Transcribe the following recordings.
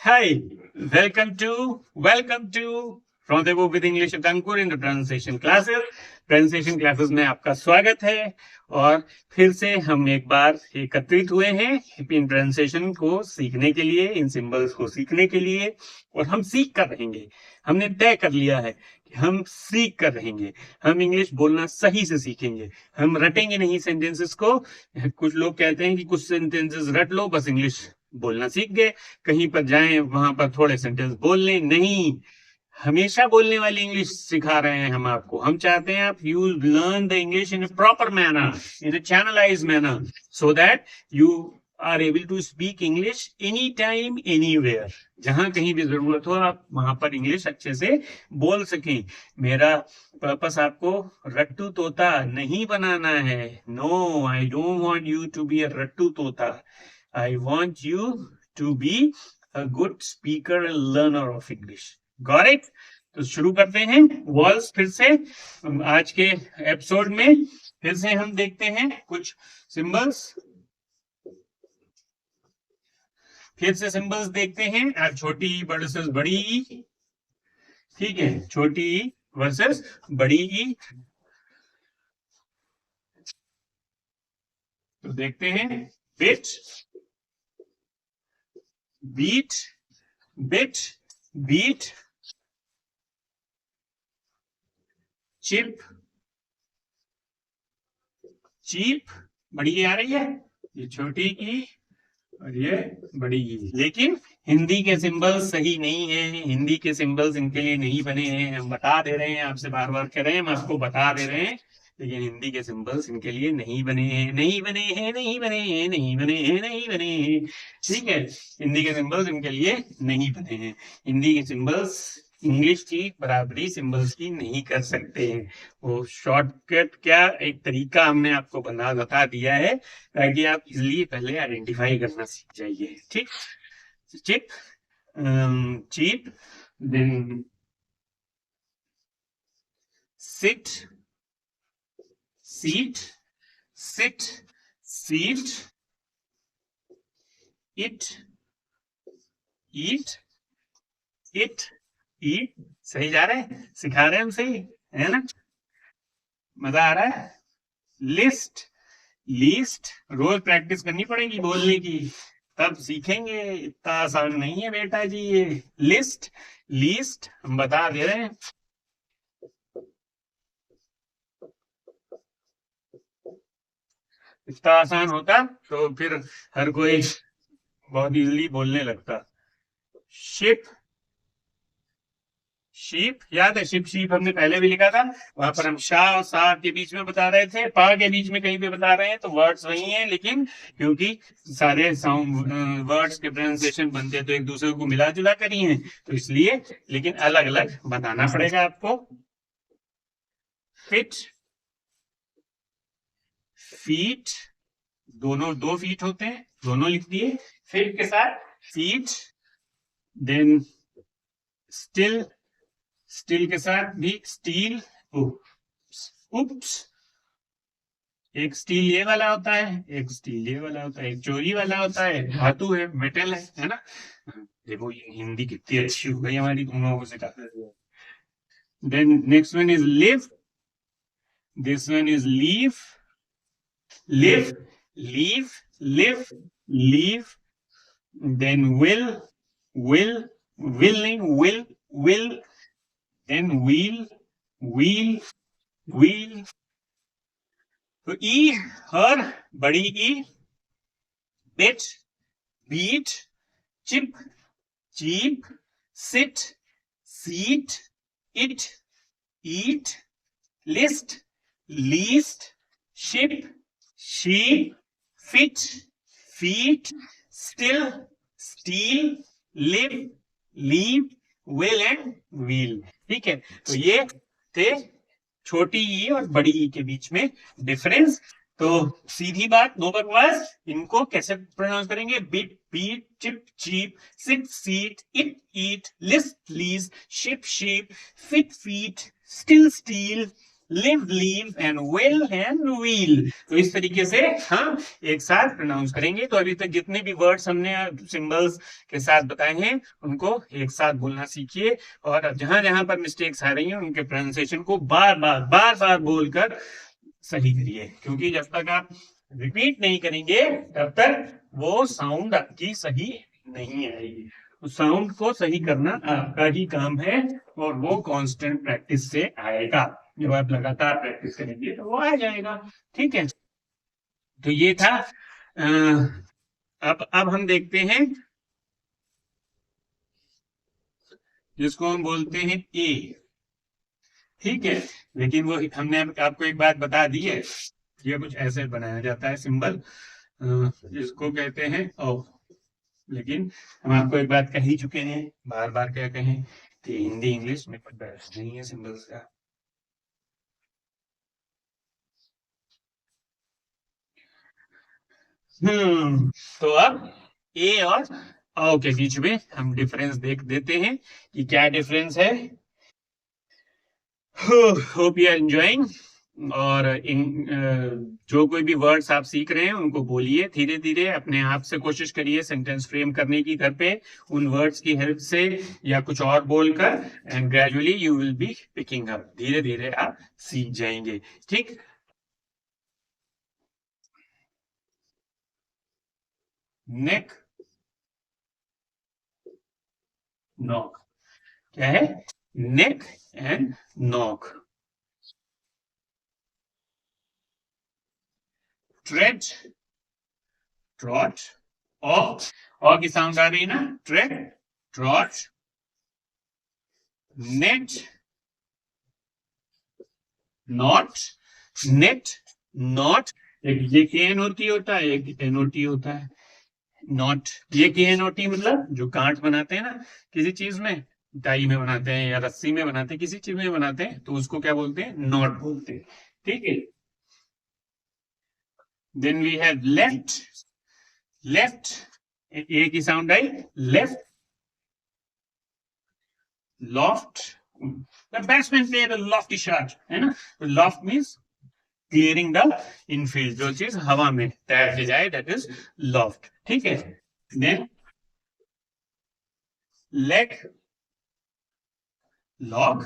Hi, welcome to Rendezvous with English with Ankur in the pronunciation classes. pronunciation classes में आपका स्वागत है और फिर से हम एक बार एकत्रित हुए हैं इन pronunciation को सीखने के लिए, इन symbols को सीखने के लिए और हम सीख कर रहेंगे। हमने तय कर लिया है कि हम सीख कर रहेंगे, हम इंग्लिश बोलना सही से सीखेंगे, हम रटेंगे नहीं सेंटेंसेस को। कुछ लोग कहते हैं कि कुछ सेंटेंसेस रट लो बस इंग्लिश बोलना सीख गए, कहीं पर जाएं वहां पर थोड़े सेंटेंस बोल लें, नहीं, हमेशा बोलने वाली इंग्लिश सिखा रहे हैं हम आपको। हम चाहते हैं आप you learn the English in a proper manner, in a channelized manner, so that you are able to speak English any time anywhere. जहां कहीं भी जरूरत हो आप वहां पर इंग्लिश अच्छे से बोल सकें। मेरा पर्पस आपको रट्टू तोता नहीं बनाना है। No, I don't want you to be a रट्टू तोता। I want you to be a good speaker and learner of English. Got it? तो शुरू करते हैं वर्ड्स फिर से। आज के एपिसोड में फिर से हम देखते हैं कुछ सिंबल्स, फिर से सिंबल्स देखते हैं। आज छोटी ई वर्सेस बड़ी ई, ठीक है, छोटी ई वर्सेस बड़ी ई। तो देखते हैं bit, beat, bit, beat, chip, cheap. बड़ी आ रही है, ये छोटी की और ये बड़ी की। लेकिन हिंदी के सिंबल्स सही नहीं है, हिंदी के सिंबल्स इनके लिए नहीं बने हैं। हम बता दे रहे हैं, आपसे बार बार कह रहे हैं, हम आपको बता दे रहे हैं, लेकिन हिंदी के सिंबल्स इनके लिए नहीं बने हैं, नहीं बने हैं, नहीं बने हैं, नहीं बने हैं, नहीं बने हैं। ठीक है, हिंदी के सिंबल्स इनके लिए नहीं बने हैं। हिंदी के सिंबल्स इंग्लिश की बराबरी सिंबल्स की नहीं कर सकते हैं। वो शॉर्टकट क्या एक तरीका हमने आपको बता दिया है ताकि आप इजिली पहले आइडेंटिफाई करना सीख जाइए। ठीक, chip, cheap, then sit, seat, sit, seat, it, eat, it, eat. सही जा रहे हैं, सिखा रहे हैं हम सही, है ना? मजा आ रहा है? लिस्ट, लीस्ट, रोज प्रैक्टिस करनी पड़ेगी बोलने की, तब सीखेंगे। इतना आसान नहीं है बेटा जी ये। लिस्ट, लीस्ट हम बता दे रहे हैं। इतना आसान होता तो फिर हर कोई बहुत इजीली बोलने लगता। शिप, शीप, याद है शिप, शीप हमने पहले भी लिखा था, वहां पर हम शाह और सा के बीच में बता रहे थे, पा के बीच में कहीं पे बता रहे हैं, तो वर्ड्स वही हैं, लेकिन क्योंकि सारे साउंड वर्ड्स के प्रोनाउंसिएशन बनते हैं तो एक दूसरे को मिला जुला कर ही हैं, तो इसलिए, लेकिन अलग अलग बताना पड़ेगा आपको। फिट, फीट, दोनों दो फीट होते हैं, दोनों लिख दिए फिट के साथ, फीट। देन स्टिल, स्टिल के साथ भी स्टील, उप्स। एक स्टील ये वाला होता है, एक स्टील ये वाला होता है, एक चोरी वाला होता है, धातु है, मेटल है ना? देखो ये हिंदी कितनी अच्छी हो गई हमारी तुम लोगों को सिखाते हुए। Then next one is live, this one is leave, live, leave, live, leave. Then will, will, willing, will, then wheel, wheel, wheel। तो ई और बड़ी ई, bit, beat, chip, cheap, sit, seat, it, eat, list, least, ship, sheep, fit, feet, still, steel, live, leave, will and wheel. ठीक है, तो ये थे छोटी ई और बड़ी ई के बीच में डिफरेंस। तो सीधी बात, नो बकवास, इनको कैसे प्रोनाउंस करेंगे? Bit, beat, chip, cheap, sit, seat, it, eat, list, lease, ship, sheep, fit, feet, still, steel, live, leave and will and wheel. तो इस तरीके से हम एक साथ प्रोनाउंस करेंगे। तो अभी तक जितने भी वर्ड्स हमने सिंबल्स के साथ बताए हैं उनको एक साथ बोलना सीखिए, और जहां जहां पर मिस्टेक्स आ रही हैं उनके प्रोनाउंसिएशन को बार बार बोलकर सही करिए, क्योंकि जब तक आप रिपीट नहीं करेंगे तब तक वो साउंड आपकी सही नहीं आएगी। साउंड को सही करना आपका ही काम है, और वो कांस्टेंट प्रैक्टिस से आएगा। जब आप लगातार प्रैक्टिस करेंगे तो वो आ जाएगा। ठीक है, तो ये था। अब हम देखते हैं जिसको हम बोलते हैं ए। ठीक है, लेकिन वो हमने आपको एक बात बता दी है, ये कुछ ऐसे बनाया जाता है सिंबल, जिसको कहते हैं ओ। लेकिन हम आपको एक बात कह ही चुके हैं, बार बार क्या कहें कि हिंदी इंग्लिश में कुछ बहस नहीं है सिंबल्स का। तो अब ए और ओ के बीच में हम डिफरेंस देख देते हैं कि क्या डिफरेंस है। Hope you are enjoying. और जो कोई भी वर्ड्स आप सीख रहे हैं उनको बोलिए धीरे धीरे, अपने आप से कोशिश करिए सेंटेंस फ्रेम करने की घर पे उन वर्ड्स की हेल्प से या कुछ और बोलकर, and gradually you will be picking up. धीरे धीरे आप सीख जाएंगे। ठीक, नेक, नॉक। क्या है? Neck and knock. Trade, trout, और की साउंड आ रही ना, trade, trout, net, not, net, not. एक ये के एन ओटी होता है, एक एन ओटी होता है। नॉट, ये के एन ओटी मतलब जो गांठ बनाते हैं ना किसी चीज में, डाई में बनाते हैं या रस्सी में बनाते हैं, किसी चीज में बनाते हैं, तो उसको क्या बोलते हैं? नॉट बोलते हैं। ठीक है, then we have left, left, A की साउंड आई, left, loft. The batsman played a lofty shot, है ना? Loft means clearing the infield, जो चीज हवा में तैर के जाए, दैट इज लॉफ्ट। ठीक है, then leg, log,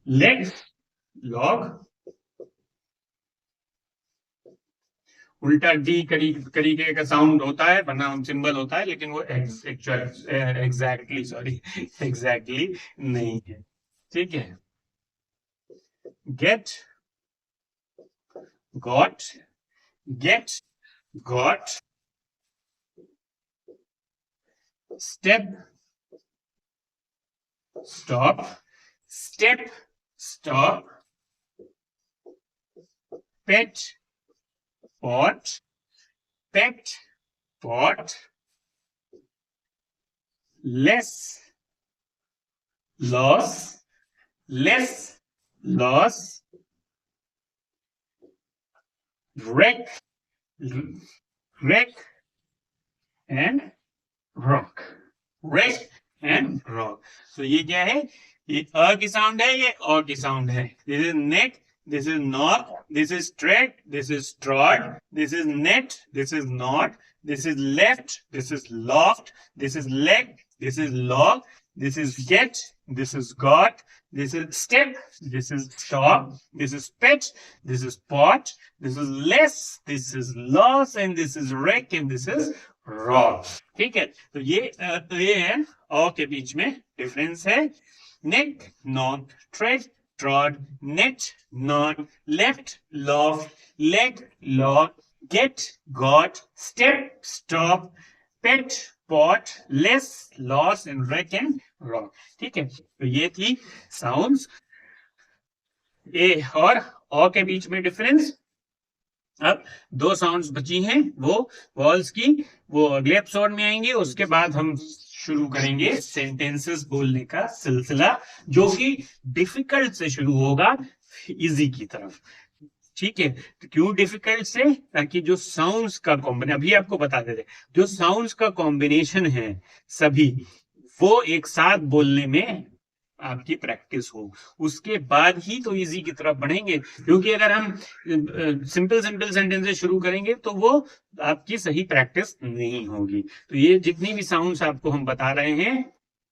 leg, log, उल्टा डी तरीके का साउंड होता है, बनाम सिंबल होता है, लेकिन वो एग्जैक्टली सॉरी एग्जैक्टली नहीं है। ठीक है, get, got, get, got, step, stop, step, stop, pet, pot, pet, pot, less, loss, less, loss, wreck, wreck and rock, wreck and rock। तो ये क्या है? ये अ की साउंड है, ये अ की साउंड है। This is neck, this is not, this is trade, this is ट्रॉड, this is net, this is not, this is left, this is loft, this is leg, this is log, this is get, this is got, this is step, this is stop, this is pet, this is pot, this is less, this is loss, and this is wreck, and this is rock। ठीक है, तो ये है ओ के बीच में difference है। Neck, knock, tread, trod, net, not, left, loft, leg, log, get, got, step, stop, pet, pot, less, loss and wreck and rock। ठीक है, तो ये थी साउंड्स ए और ओ के बीच में डिफरेंस। अब दो साउंड्स बची हैं, वो वॉल्स की, वो अगले एपिसोड में आएंगे। उसके बाद हम शुरू करेंगे सेंटेंसेस बोलने का सिलसिला, जो कि डिफिकल्ट से शुरू होगा इजी की तरफ। ठीक है, तो क्यों डिफिकल्ट से? ताकि जो साउंड्स का कॉम्बिनेशन, अभी आपको बता देते, जो साउंड्स का कॉम्बिनेशन है सभी, वो एक साथ बोलने में आपकी प्रैक्टिस हो, उसके बाद ही तो इजी की तरफ बढ़ेंगे। क्योंकि अगर हम सिंपल सिंपल सेंटेंसेस शुरू करेंगे तो वो आपकी सही प्रैक्टिस नहीं होगी। तो ये जितनी भी साउंड्स आपको हम बता रहे हैं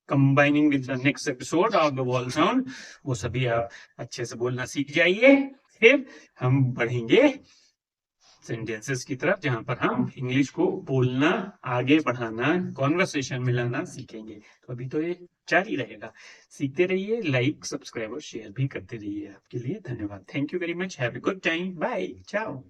combining with the next episode of the wall sound, वो सभी आप अच्छे से बोलना सीख जाइए। फिर हम बढ़ेंगे सेंटेंसेस की तरफ जहां पर हम इंग्लिश को बोलना, आगे बढ़ाना, कॉन्वर्सेशन में लाना सीखेंगे। तो अभी तो ये जारी रहेगा। सीखते रहिए, लाइक सब्सक्राइब और शेयर भी करते रहिए। आपके लिए धन्यवाद। Thank you very much. Have a good time. Bye. चाओ।